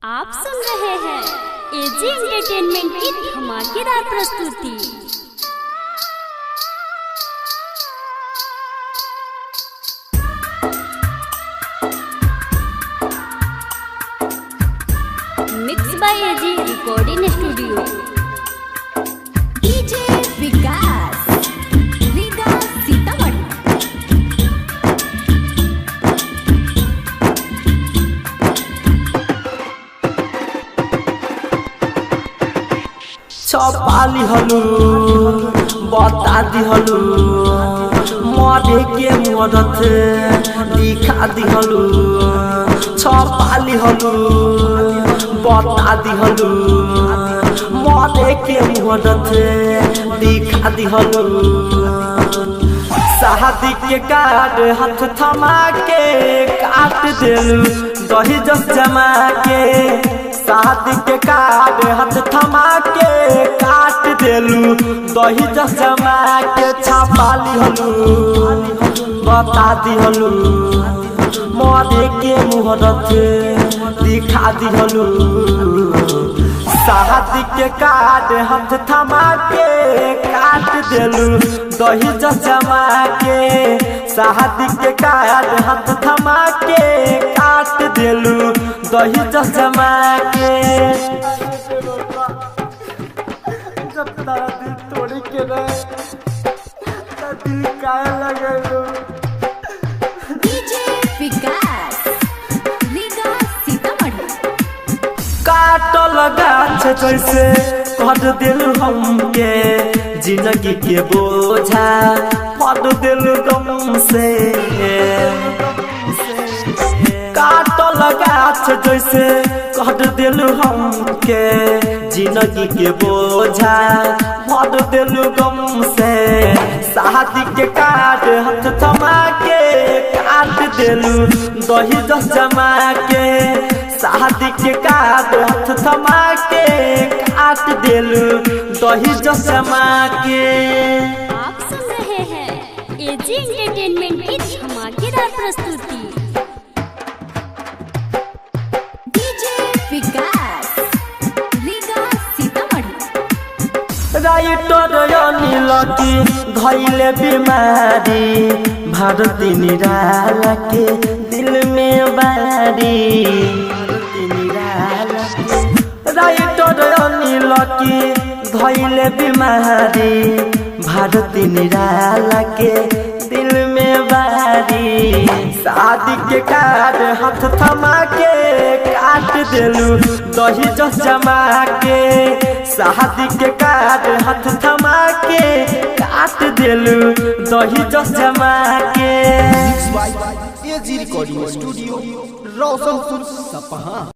आप सुन रहे हैं एजी एंटरटेनमेंट की धमाकेदार प्रस्तुति। Mix by AG recording studio. DJ Vikas Riga Sitamarhi. छपाली हलू बता दिहलू मरे के मदद दिखा दिहलू। छपाली हलू बता दिहलू मरे के मदद दिखा दिहलू। शादी के कार्ड हाथ थमा के काट दिलू दही जस जमा के। शादी के कार्ड हाथ थमा के काट दिलू दही जस जमा के। छपाली हलू बता दिहलू मरे के मुहूर्त दिखा दिहलू। शादी के कार्ड हाथ थमा के काट दिलू दही जस जमा के। शादी के कार्ड हाथ थमा के काट दिलू दही जस जमा के। जब तारा दिल तोड़ी के रहे दिल काहे लगे। डीजे विकास रीगा सीतामढ़ी। काटल गाछ जैसे कर दिल हमके जिंदगी के बोझा फट दिल गम से। काटल गाछ जैसे कर दिल हमके जिंदगी के बोझा फट दिल गम से। शादी के कार्ड हाथ थमा के काट दिलू दही जस जमा के। शादी के कार्ड हाथ थमा के काट दिलू दही जस जमा के। आप सुन रहे हैं एजी एंटरटेनमेंट की धमाकेदार प्रस्तुति। डीजे विकास रीगा सीतामढ़ी। राइटर अनिल की धैले बीमारी भारती निराला के दिल में बारी। राइटर अनिल की धैले बीमारी भारती निराला के दिल में बारी। शादी के कार्ड हाथ थमा के काट दिलू दही जस जमा के। शादी के कार्ड हाथ थमा के काट दिलू दही जस जमा के। एजी रिकॉर्डिंग स्टूडियो रोशनपुर सपहा।